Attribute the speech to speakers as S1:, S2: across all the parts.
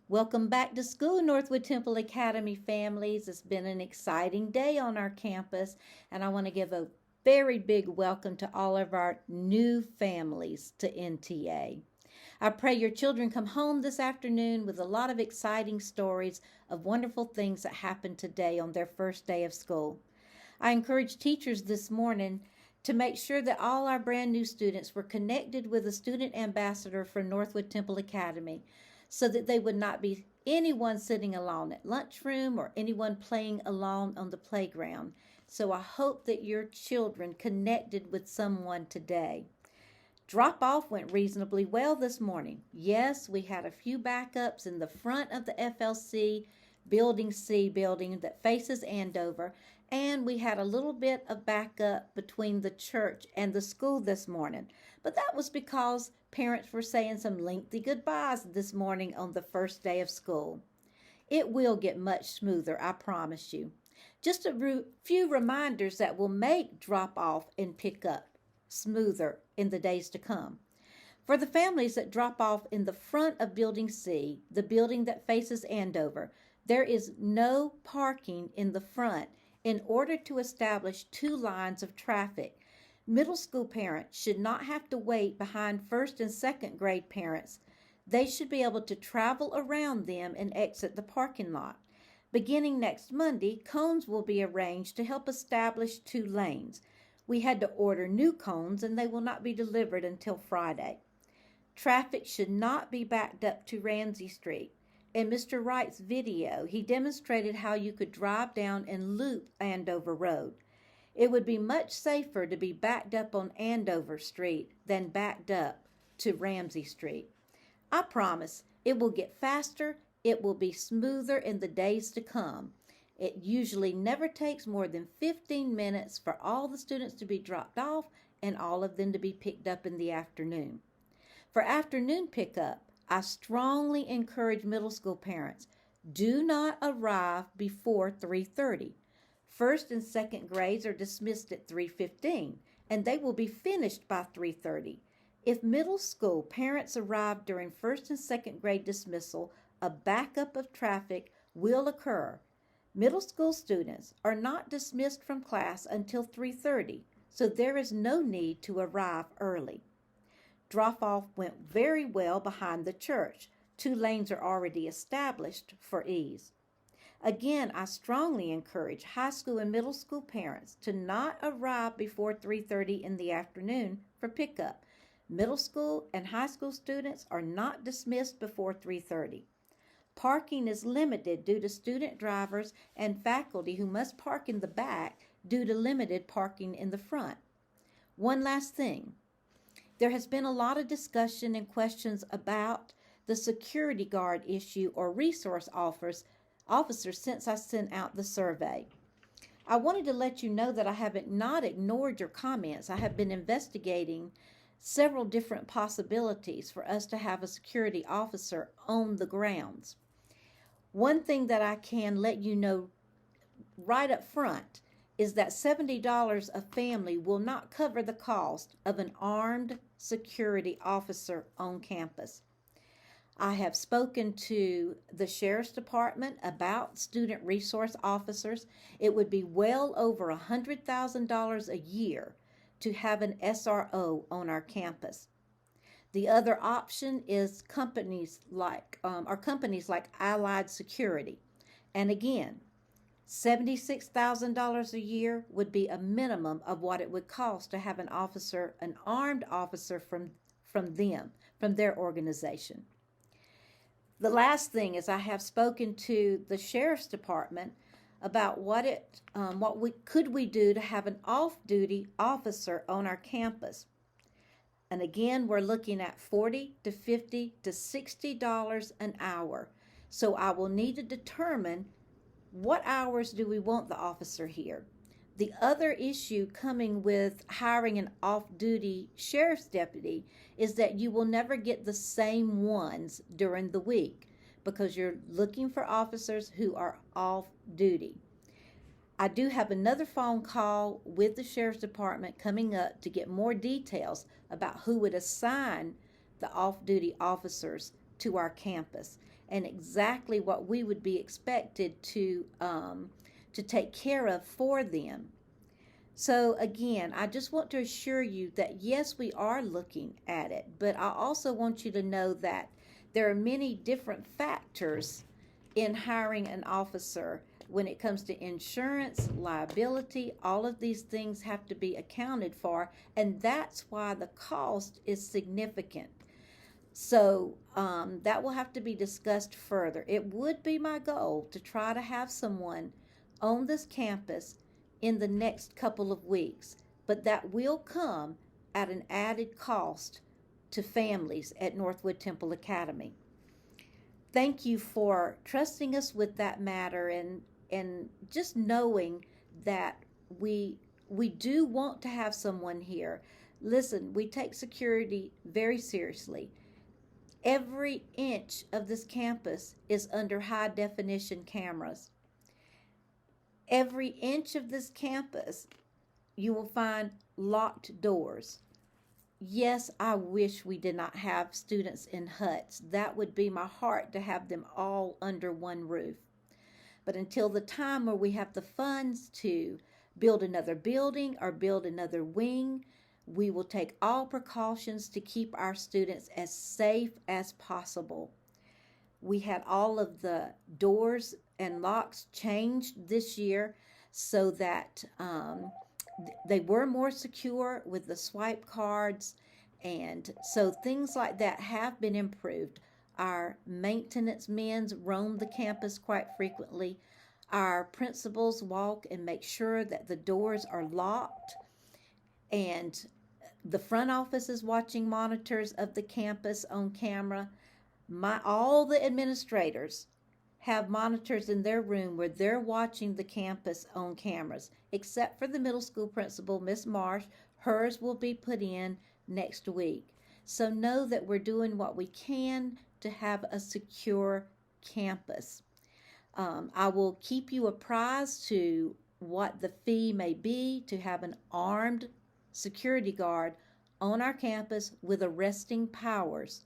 S1: Welcome back to school, Northwood Temple Academy families. It's been an exciting day on our campus, and I want to give a very big welcome to all of our new families to NTA. I pray your children come home this afternoon with a lot of exciting stories of wonderful things that happened today on their first day of school. I encourage teachers this morning to make sure that all our brand new students were connected with a student ambassador for Northwood Temple Academy so that they would not be anyone sitting alone at lunchroom or anyone playing alone on the playground. So I hope that your children connected with someone today. Drop off went reasonably well this morning. Yes, we had a few backups in the front of the FLC Building C building that faces Andover, and we had a little bit of backup between the church and the school this morning. But that was because parents were saying some lengthy goodbyes this morning on the first day of school. It will get much smoother, I promise you. Just a few reminders that will make drop off and pick up smoother in the days to come. For the families that drop off in the front of Building C, the building that faces Andover, there is no parking in the front in order to establish two lines of traffic. Middle school parents should not have to wait behind first and second grade parents. They should be able to travel around them and exit the parking lot. Beginning next Monday, cones will be arranged to help establish two lanes. We had to order new cones and they will not be delivered until Friday. Traffic should not be backed up to Ramsey Street. In Mr. Wright's video, he demonstrated how you could drive down and loop Andover Road. It would be much safer to be backed up on Andover Street than backed up to Ramsey Street. I promise it will get faster, it will be smoother in the days to come. It usually never takes more than 15 minutes for all the students to be dropped off and all of them to be picked up in the afternoon. For afternoon pickup, I strongly encourage middle school parents, do not arrive before 3:30. First and second grades are dismissed at 3:15, and they will be finished by 3:30. If middle school parents arrive during first and second grade dismissal, a backup of traffic will occur. Middle school students are not dismissed from class until 3:30, so there is no need to arrive early. Drop-off went very well behind the church. Two lanes are already established for ease. Again, I strongly encourage high school and middle school parents to not arrive before 3:30 in the afternoon for pickup. Middle school and high school students are not dismissed before 3:30. Parking is limited due to student drivers and faculty who must park in the back due to limited parking in the front. One last thing. There has been a lot of discussion and questions about the security guard issue or resource officers since I sent out the survey. I wanted to let you know that I haven't not ignored your comments. I have been investigating several different possibilities for us to have a security officer on the grounds. One thing that I can let you know right up front is that $70 a family will not cover the cost of an armed security officer on campus. I have spoken to the Sheriff's Department about student resource officers. It would be well over $100,000 a year to have an SRO on our campus. The other option is companies like Allied Security. And again, $76,000 a year would be a minimum of what it would cost to have an armed officer from their organization. The last thing is I have spoken to the Sheriff's Department about what could we do to have an off-duty officer on our campus. And again, we're looking at $40 to $50 to $60 an hour. So I will need to determine what hours do we want the officer here. The other issue coming with hiring an off-duty sheriff's deputy is that you will never get the same ones during the week because you're looking for officers who are off-duty. I do have another phone call with the Sheriff's Department coming up to get more details about who would assign the off-duty officers to our campus and exactly what we would be expected to take care of for them. So, again, I just want to assure you that yes, we are looking at it, but I also want you to know that there are many different factors in hiring an officer when it comes to insurance, liability. All of these things have to be accounted for, and that's why the cost is significant. So that will have to be discussed further. It would be my goal to try to have someone on this campus in the next couple of weeks, but that will come at an added cost to families at Northwood Temple Academy. Thank you for trusting us with that matter, and just knowing that we do want to have someone here. Listen, we take security very seriously. Every inch of this campus is under high definition cameras. Every inch of this campus, you will find locked doors. Yes, I wish we did not have students in huts. That would be my heart, to have them all under one roof. But until the time where we have the funds to build another building or build another wing, we will take all precautions to keep our students as safe as possible. We had all of the doors and locks changed this year so that they were more secure with the swipe cards, and so things like that have been improved. Our maintenance men roam the campus quite frequently. Our principals walk and make sure that the doors are locked, and the front office is watching monitors of the campus on camera. All the administrators have monitors in their room where they're watching the campus on cameras, except for the middle school principal, Miss Marsh. Hers will be put in next week. So know that we're doing what we can to have a secure campus. I will keep you apprised to what the fee may be to have an armed security guard on our campus with arresting powers.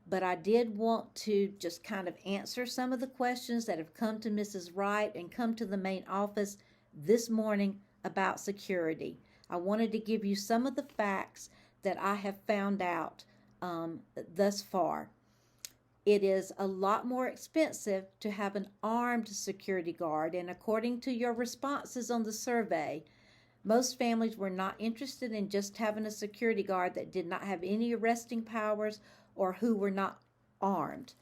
S1: But I did want to just kind of answer some of the questions that have come to Mrs. Wright and come to the main office this morning about security. I wanted to give you some of the facts that I have found out thus far. It is a lot more expensive to have an armed security guard, and according to your responses on the survey, most families were not interested in just having a security guard that did not have any arresting powers or who were not armed.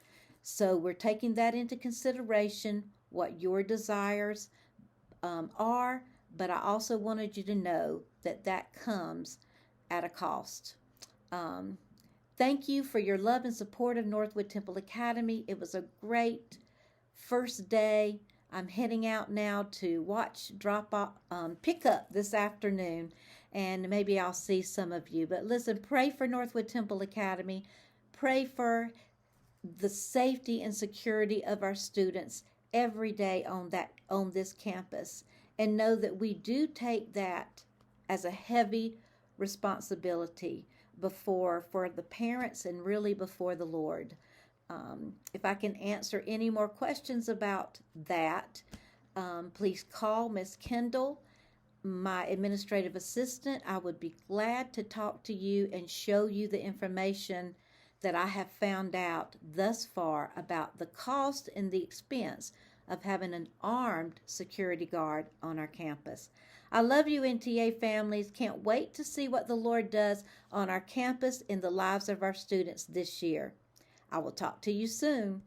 S1: So we're taking that into consideration, what your desires are, but I also wanted you to know that that comes at a cost. Thank you for your love and support of Northwood Temple Academy. It was a great first day. I'm heading out now to pick up this afternoon, and maybe I'll see some of you. But listen, pray for Northwood Temple Academy. Pray for the safety and security of our students every day on this campus, and know that we do take that as a heavy responsibility for the parents and really before the Lord. If I can answer any more questions about that, please call Miss Kendall, my administrative assistant. I would be glad to talk to you and show you the information that I have found out thus far about the cost and the expense of having an armed security guard on our campus. I love you, NTA families. Can't wait to see what the Lord does on our campus in the lives of our students this year. I will talk to you soon.